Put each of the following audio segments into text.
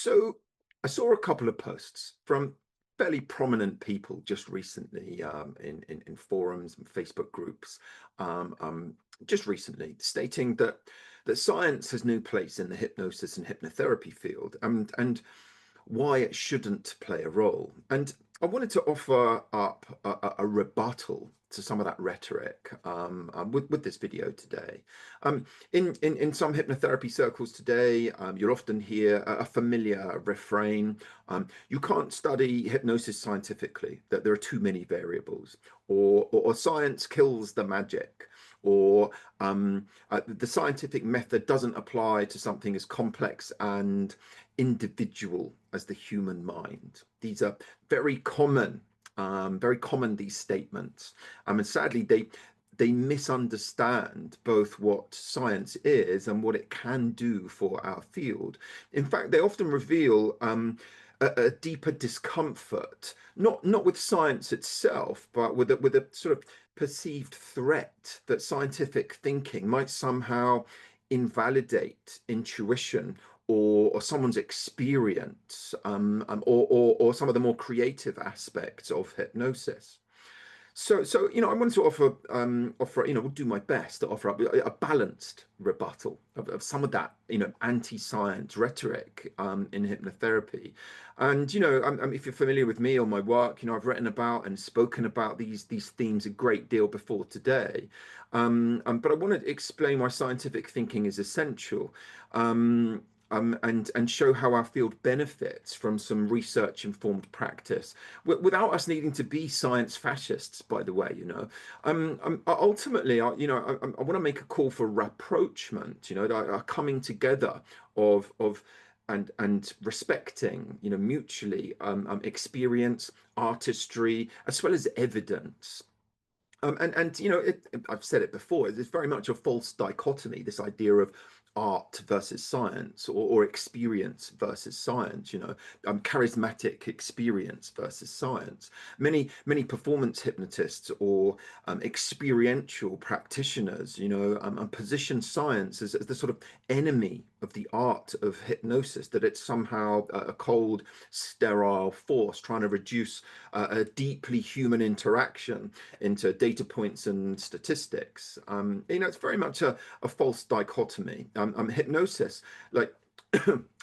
So I saw a couple of posts from fairly prominent people just recently in forums and Facebook groups, um, um, just recently stating that science has no place in the hypnosis and hypnotherapy field, and why it shouldn't play a role. And I wanted to offer up a rebuttal to some of that rhetoric with this video today. In some hypnotherapy circles today, you'll often hear a familiar refrain. You can't study hypnosis scientifically, that there are too many variables, or science kills the magic, or the scientific method doesn't apply to something as complex and individual as the human mind. These are very common, these statements. And sadly, they misunderstand both what science is and what it can do for our field. In fact, they often reveal a deeper discomfort, not with science itself, but with a sort of perceived threat that scientific thinking might somehow invalidate intuition or someone's experience, or some of the more creative aspects of hypnosis. So I wanted to offer we'll do my best to offer up a balanced rebuttal of some of that anti-science rhetoric in hypnotherapy. And if you're familiar with me or my work, I've written about and spoken about these themes a great deal before today. But I want to explain why scientific thinking is essential. And show how our field benefits from some research-informed practice, without us needing to be science fascists, by the way. Ultimately, I want to make a call for rapprochement, a coming together of and respecting, mutually, experience, artistry, as well as evidence. I've said it before, it's very much a false dichotomy, this idea of art versus science, or experience versus science, charismatic experience versus science. Many performance hypnotists or experiential practitioners, position science as the sort of enemy of the art of hypnosis, that it's somehow a cold, sterile force trying to reduce a deeply human interaction into data points and statistics. It's very much a false dichotomy. Hypnosis, like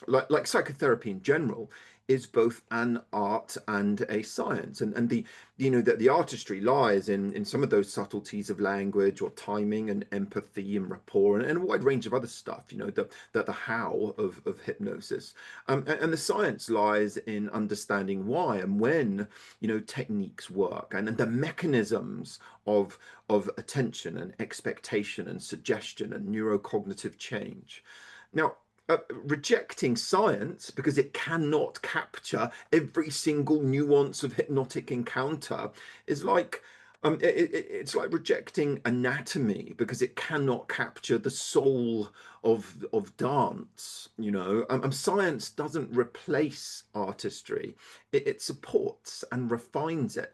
like psychotherapy in general, is both an art and a science, and that the artistry lies in some of those subtleties of language or timing and empathy and rapport, and a wide range of other stuff, the how of hypnosis, and the science lies in understanding why and when techniques work, and the mechanisms of attention and expectation and suggestion and neurocognitive change. Now, rejecting science because it cannot capture every single nuance of hypnotic encounter is like it's like rejecting anatomy because it cannot capture the soul of dance. Science doesn't replace artistry; it supports and refines it.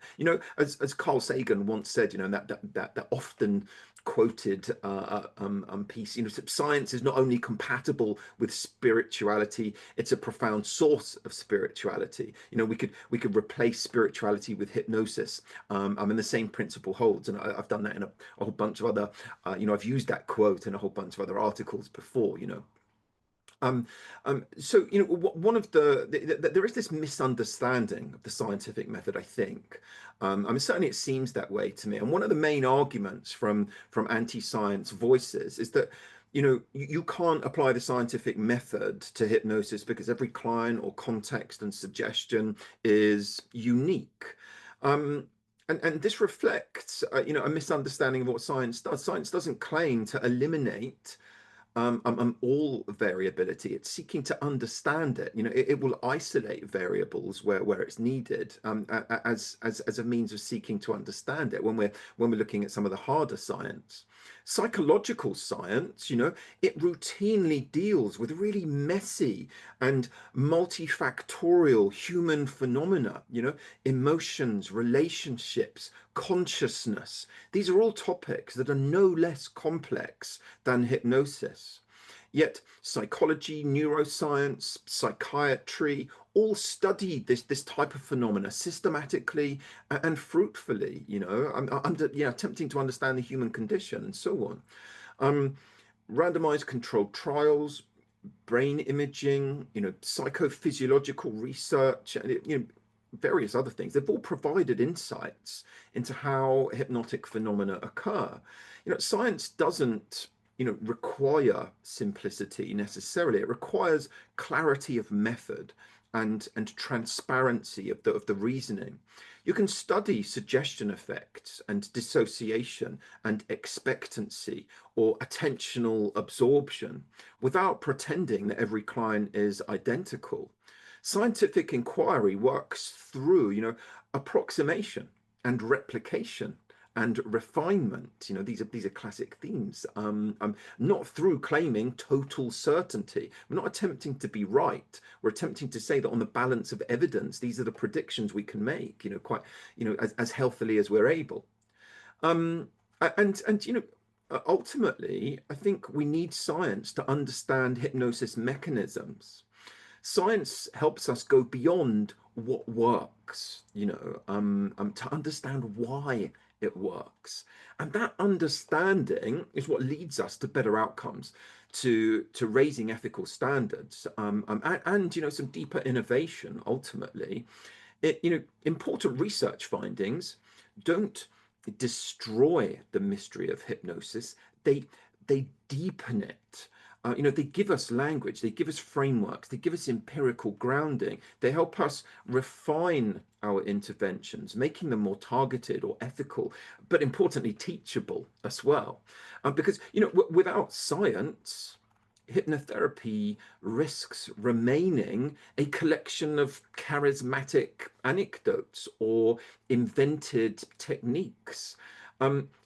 As Carl Sagan once said, that often quoted piece. Science is not only compatible with spirituality; it's a profound source of spirituality. We could replace spirituality with hypnosis. And the same principle holds, and I've done that in a whole bunch of other. I've used that quote in a whole bunch of other articles before. So one of there is this misunderstanding of the scientific method, I think. Certainly it seems that way to me. And one of the main arguments from anti-science voices is that you can't apply the scientific method to hypnosis because every client or context and suggestion is unique. And this reflects, a misunderstanding of what science does. Science doesn't claim to eliminate all variability. It's seeking to understand it. It will isolate variables where it's needed, as a means of seeking to understand it. When we're looking at some of the harder science, psychological science, it routinely deals with really messy and multifactorial human phenomena. Emotions, relationships, consciousness. These are all topics that are no less complex than hypnosis. Yet psychology, neuroscience, psychiatry all study this type of phenomena systematically and fruitfully. Under attempting to understand the human condition and so on. Um, Randomized controlled trials, brain imaging, psychophysiological research, and various other things. They've all provided insights into how hypnotic phenomena occur. Science doesn't, require simplicity necessarily. It requires clarity of method and transparency of the reasoning. You can study suggestion effects and dissociation and expectancy or attentional absorption without pretending that every client is identical. Scientific inquiry works through, approximation and replication and refinement. These are classic themes. Not through claiming total certainty. We're not attempting to be right. We're attempting to say that on the balance of evidence, these are the predictions we can make. Quite, as healthily as we're able. Um, and ultimately, I think we need science to understand hypnosis mechanisms. Science helps us go beyond what works, to understand why it works. And that understanding is what leads us to better outcomes, to raising ethical standards, and some deeper innovation ultimately. Important research findings don't destroy the mystery of hypnosis. They deepen it. They give us language, they give us frameworks, they give us empirical grounding. They help us refine our interventions, making them more targeted or ethical, but importantly, teachable as well. Because without science, hypnotherapy risks remaining a collection of charismatic anecdotes or invented techniques.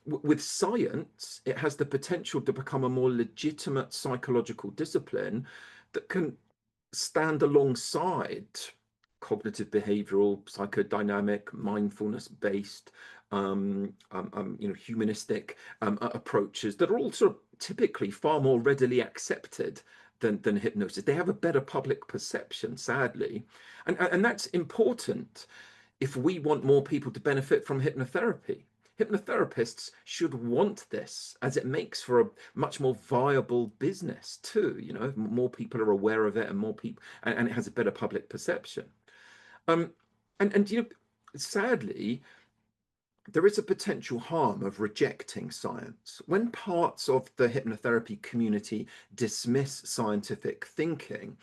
With science, it has the potential to become a more legitimate psychological discipline that can stand alongside cognitive behavioral, psychodynamic, mindfulness based, humanistic approaches that are all sort of typically far more readily accepted than hypnosis. They have a better public perception, sadly. And that's important if we want more people to benefit from hypnotherapy. Hypnotherapists should want this, as it makes for a much more viable business too. More people are aware of it, and more people, and it has a better public perception. Um, and sadly, there is a potential harm of rejecting science. When parts of the hypnotherapy community dismiss scientific thinking,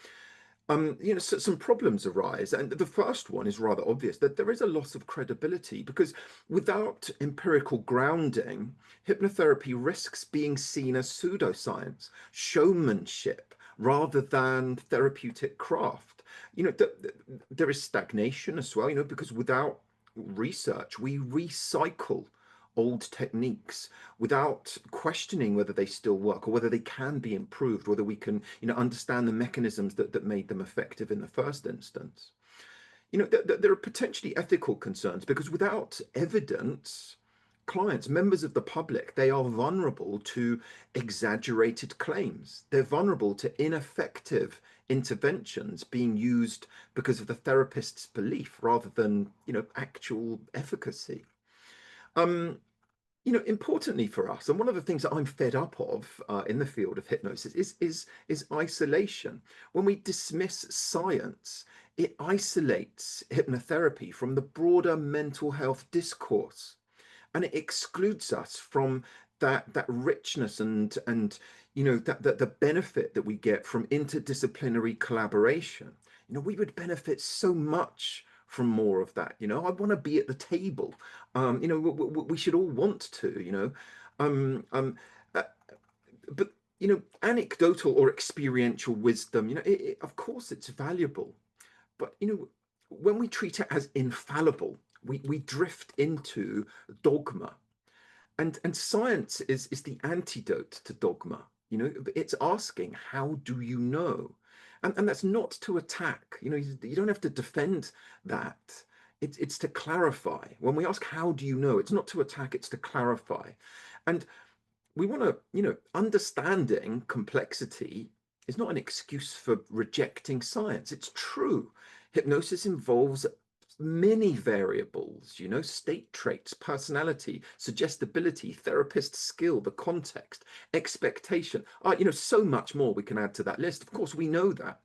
some problems arise. And the first one is rather obvious, that there is a loss of credibility, because without empirical grounding, hypnotherapy risks being seen as pseudoscience, showmanship, rather than therapeutic craft. There is stagnation as well, because without research, we recycle old techniques without questioning whether they still work or whether they can be improved, whether we can, understand the mechanisms that made them effective in the first instance. There are potentially ethical concerns, because without evidence, clients, members of the public, they are vulnerable to exaggerated claims. They're vulnerable to ineffective interventions being used because of the therapist's belief rather than, actual efficacy. Um, Importantly for us, and one of the things that I'm fed up of in the field of hypnosis is isolation. When we dismiss science, it isolates hypnotherapy from the broader mental health discourse, and it excludes us from that richness and that the benefit that we get from interdisciplinary collaboration. We would benefit so much from more of that. I want to be at the table. We should all want to. Um, um, uh, but anecdotal or experiential wisdom. Of course, it's valuable, but when we treat it as infallible, we drift into dogma. And science is the antidote to dogma. It's asking, how do you know? And that's not to attack. You don't have to defend that. It's to clarify. When we ask, how do you know? It's not to attack, it's to clarify. And we want to, understanding complexity is not an excuse for rejecting science. It's true. Hypnosis involves many variables, state traits, personality, suggestibility, therapist skill, the context, expectation. So much more we can add to that list. Of course, we know that.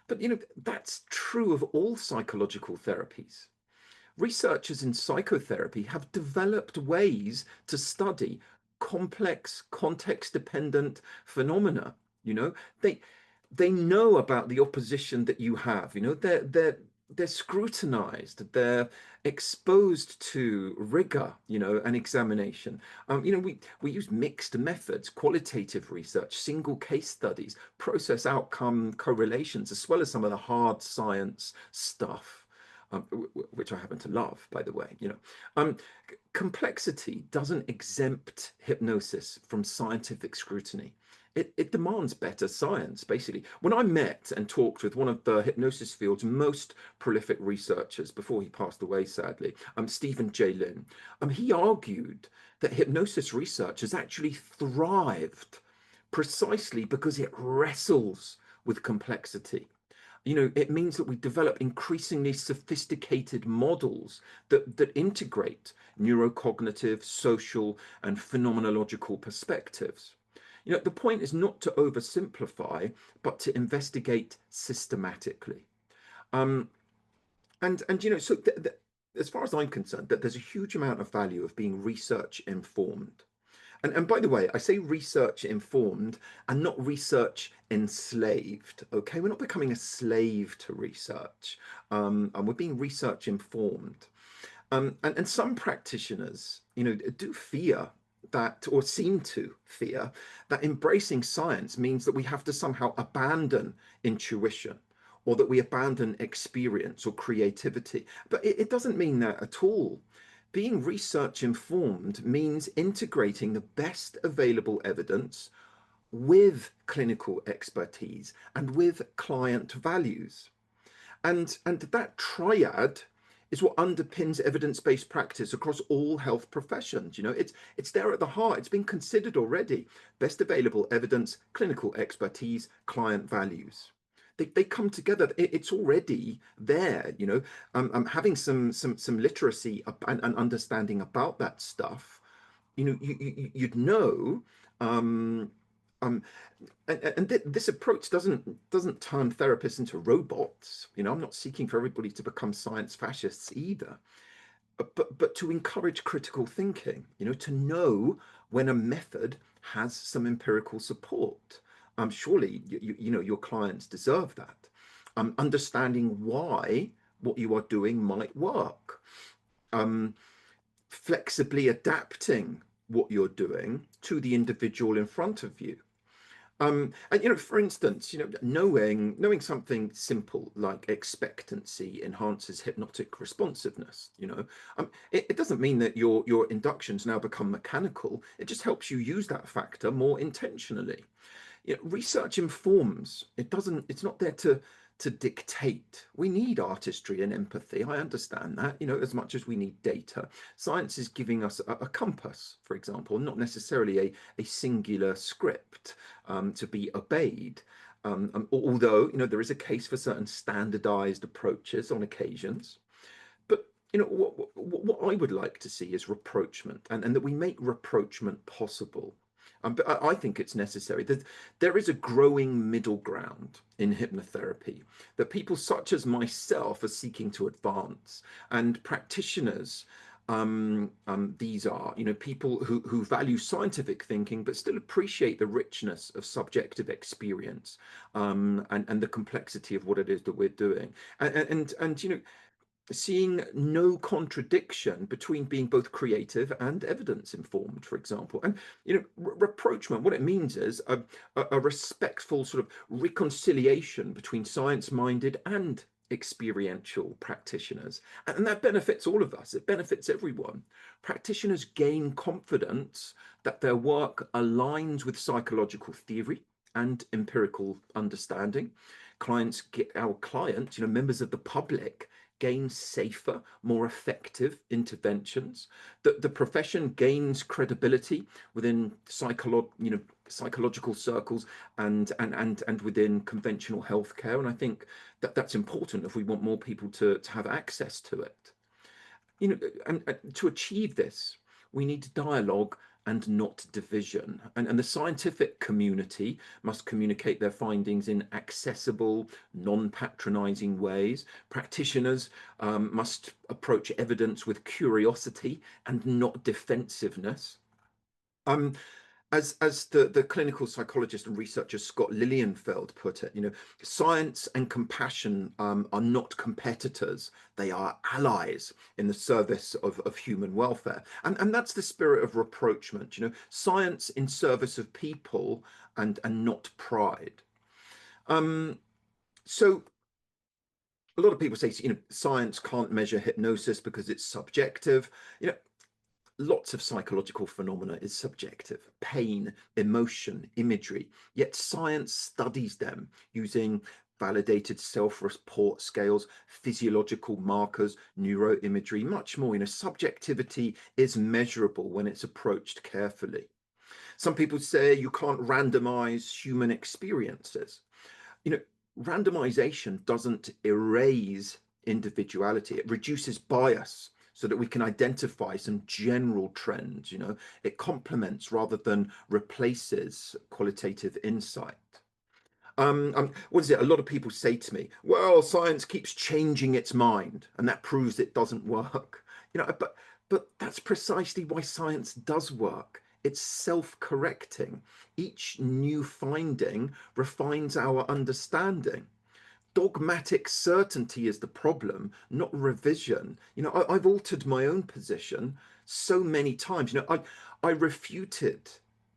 But, that's true of all psychological therapies. Researchers in psychotherapy have developed ways to study complex, context-dependent phenomena. You know, they they know about the opposition that you have. They're scrutinized. They're exposed to rigor. And examination. We use mixed methods, qualitative research, single case studies, process outcome correlations, as well as some of the hard science stuff, which I happen to love, by the way. Um, Complexity doesn't exempt hypnosis from scientific scrutiny. It demands better science, basically. When I met and talked with one of the hypnosis field's most prolific researchers before he passed away, sadly, Stephen J. Lin, he argued that hypnosis research has actually thrived precisely because it wrestles with complexity. It means that we develop increasingly sophisticated models that integrate neurocognitive, social, and phenomenological perspectives. The point is not to oversimplify, but to investigate systematically. Um, so as far as I'm concerned, that there's a huge amount of value of being research informed. And by the way, I say research informed and not research enslaved. Okay, we're not becoming a slave to research, and we're being research informed. And some practitioners, do fear that, or seem to fear that embracing science means that we have to somehow abandon intuition, or that we abandon experience or creativity. But it doesn't mean that at all. Being research informed means integrating the best available evidence with clinical expertise and with client values. And that triad is what underpins evidence-based practice across all health professions. It's there at the heart. It's been considered already. Best available evidence, clinical expertise, client values. They come together. It's already there. Having some literacy and understanding about that stuff. You'd know. Um, um, this approach doesn't turn therapists into robots. I'm not seeking for everybody to become science fascists either, but to encourage critical thinking. To know when a method has some empirical support. Surely your clients deserve that. Understanding why what you are doing might work. Um, Flexibly adapting what you're doing to the individual in front of you. And for instance, knowing something simple like expectancy enhances hypnotic responsiveness. It doesn't mean that your inductions now become mechanical. It just helps you use that factor more intentionally. Research informs. It's not there to dictate. We need artistry and empathy. I understand that, as much as we need data. Science is giving us a compass, for example, not necessarily a singular script to be obeyed. Although, there is a case for certain standardized approaches on occasions. But what I would like to see is rapprochement, and that we make rapprochement possible. But I think it's necessary. There is a growing middle ground in hypnotherapy that people such as myself are seeking to advance, and practitioners. These are, people who value scientific thinking but still appreciate the richness of subjective experience, and the complexity of what it is that we're doing, and seeing no contradiction between being both creative and evidence informed, for example. And rapprochement, what it means is a respectful sort of reconciliation between science minded and experiential practitioners, and that benefits all of us. It benefits everyone. Practitioners gain confidence that their work aligns with psychological theory and empirical understanding. Our clients, members of the public, gain safer, more effective interventions. The profession gains credibility within psychological circles and within conventional healthcare. And I think that that's important if we want more people to have access to it. And to achieve this, we need dialogue and not division. And the scientific community must communicate their findings in accessible, non-patronizing ways. Practitioners must approach evidence with curiosity and not defensiveness. Um, as the clinical psychologist and researcher Scott Lilienfeld put it, science and compassion are not competitors; they are allies in the service of human welfare, and that's the spirit of rapprochement. Science in service of people and not pride. So a lot of people say, science can't measure hypnosis because it's subjective. Lots of psychological phenomena is subjective: pain, emotion, imagery, yet science studies them using validated self-report scales, physiological markers, neuroimagery, much more. Subjectivity is measurable when it's approached carefully. Some people say you can't randomize human experiences. you know, Randomization doesn't erase individuality, it reduces bias so that we can identify some general trends. It complements rather than replaces qualitative insight. What is it? A lot of people say to me, well, science keeps changing its mind, and that proves it doesn't work. But that's precisely why science does work. It's self-correcting. Each new finding refines our understanding. Dogmatic certainty is the problem, not revision. I've altered my own position so many times. I refuted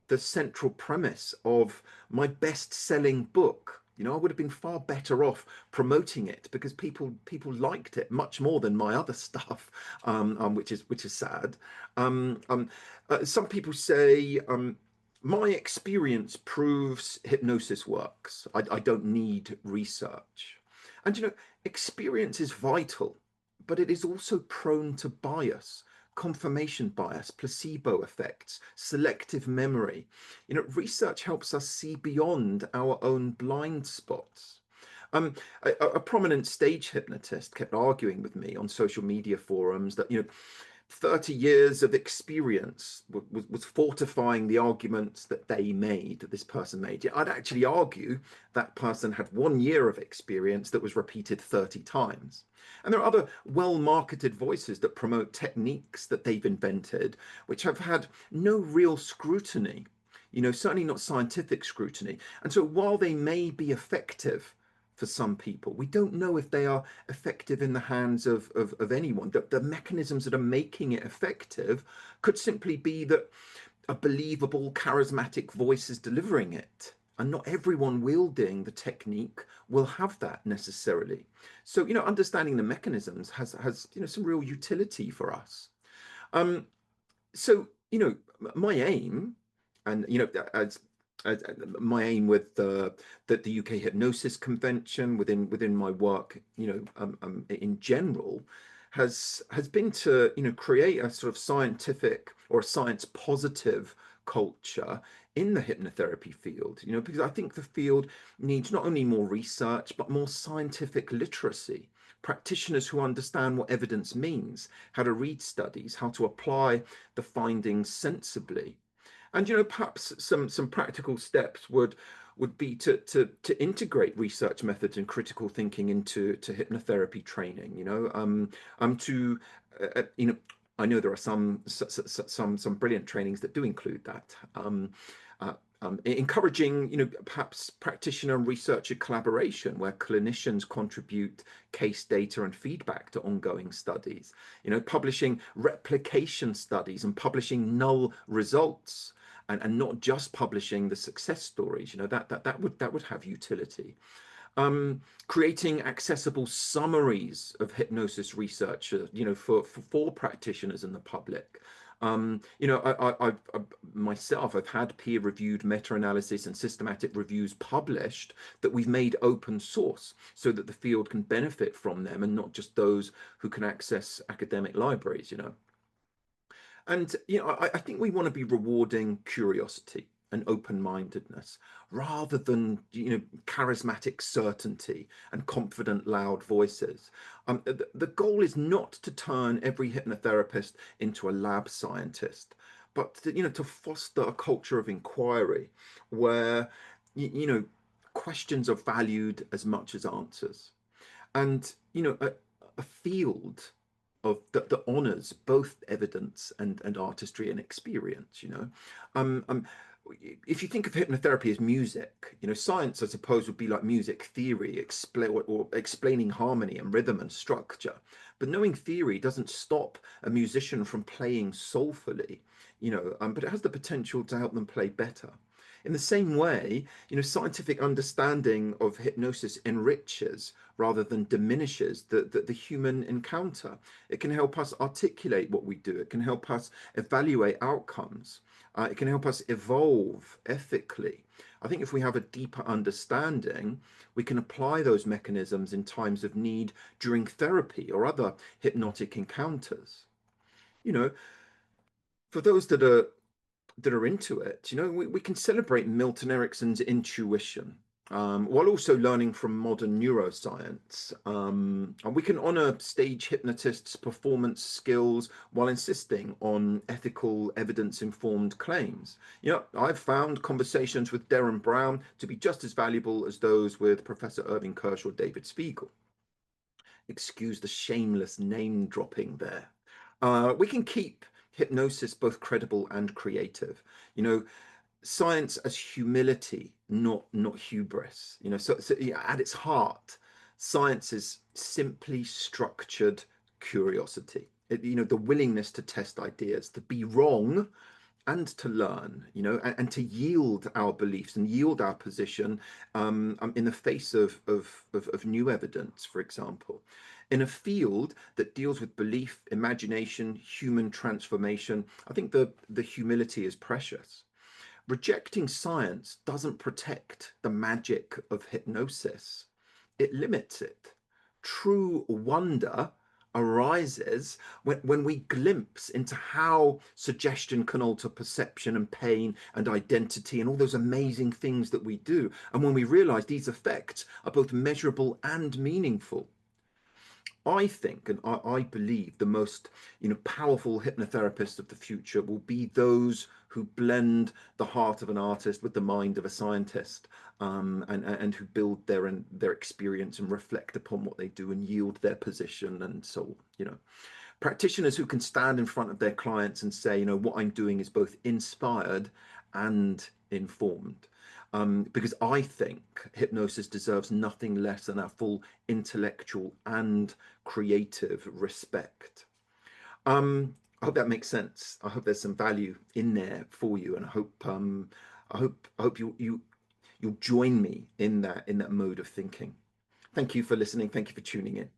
the central premise of my best-selling book. I would have been far better off promoting it because people liked it much more than my other stuff, which is sad. Some people say, my experience proves hypnosis works. I don't need research. And experience is vital, but it is also prone to bias, confirmation bias, placebo effects, selective memory. Research helps us see beyond our own blind spots. A prominent stage hypnotist kept arguing with me on social media forums that 30 years of experience was fortifying the arguments that this person made. I'd actually argue that person had 1 year of experience that was repeated 30 times. And there are other well-marketed voices that promote techniques that they've invented, which have had no real scrutiny, certainly not scientific scrutiny. And so while they may be effective for some people, we don't know if they are effective in the hands of anyone. The mechanisms that are making it effective could simply be that a believable, charismatic voice is delivering it. And not everyone wielding the technique will have that necessarily. So, understanding the mechanisms has some real utility for us. So, my aim, and as my aim with the UK Hypnosis Convention, within my work, in general, has been to create a sort of scientific or a science positive culture in the hypnotherapy field. Because I think the field needs not only more research but more scientific literacy. Practitioners who understand what evidence means, how to read studies, how to apply the findings sensibly. And perhaps some practical steps would be to integrate research methods and critical thinking into hypnotherapy training. To I know there are some brilliant trainings that do include that. Encouraging, perhaps practitioner and researcher collaboration, where clinicians contribute case data and feedback to ongoing studies. Publishing replication studies and publishing null results, and not just publishing the success stories. That would have utility. Creating accessible summaries of hypnosis research, for practitioners and the public. I myself, I've had peer-reviewed meta-analysis and systematic reviews published that we've made open source so that the field can benefit from them and not just those who can access academic libraries. And I think we want to be rewarding curiosity and open-mindedness, rather than charismatic certainty and confident loud voices. The goal is not to turn every hypnotherapist into a lab scientist, but to foster a culture of inquiry where questions are valued as much as answers. And a field of that honors both evidence and artistry and experience. Um, um, if you think of hypnotherapy as music, science, I suppose, would be like music theory, or explaining harmony and rhythm and structure. But knowing theory doesn't stop a musician from playing soulfully, but it has the potential to help them play better. In the same way, scientific understanding of hypnosis enriches rather than diminishes the human encounter. It can help us articulate what we do. It can help us evaluate outcomes. It can help us evolve ethically. I think if we have a deeper understanding, we can apply those mechanisms in times of need during therapy or other hypnotic encounters. You know, for those that are into it, we can celebrate Milton Erickson's intuition, while also learning from modern neuroscience. And we can honor stage hypnotists' performance skills while insisting on ethical, evidence-informed claims. I've found conversations with Darren Brown to be just as valuable as those with Professor Irving Kirsch or David Spiegel. Excuse the shameless name dropping there. We can keep hypnosis both credible and creative. You know, Science as humility, not hubris. At its heart, science is simply structured curiosity. The willingness to test ideas, to be wrong, and to learn, and to yield our beliefs and yield our position in the face of new evidence, for example. In a field that deals with belief, imagination, human transformation, I think the humility is precious. Rejecting science doesn't protect the magic of hypnosis, it limits it. True wonder arises when we glimpse into how suggestion can alter perception and pain and identity and all those amazing things that we do. And when we realize these effects are both measurable and meaningful. I think, and I believe, the most powerful hypnotherapists of the future will be those who blend the heart of an artist with the mind of a scientist, and who build their experience and reflect upon what they do and yield their position. And so, practitioners who can stand in front of their clients and say, what I'm doing is both inspired and informed. Because I think hypnosis deserves nothing less than our full intellectual and creative respect. I hope that makes sense. I hope there's some value in there for you, and I hope you'll join me in that mode of thinking. Thank you for listening. Thank you for tuning in.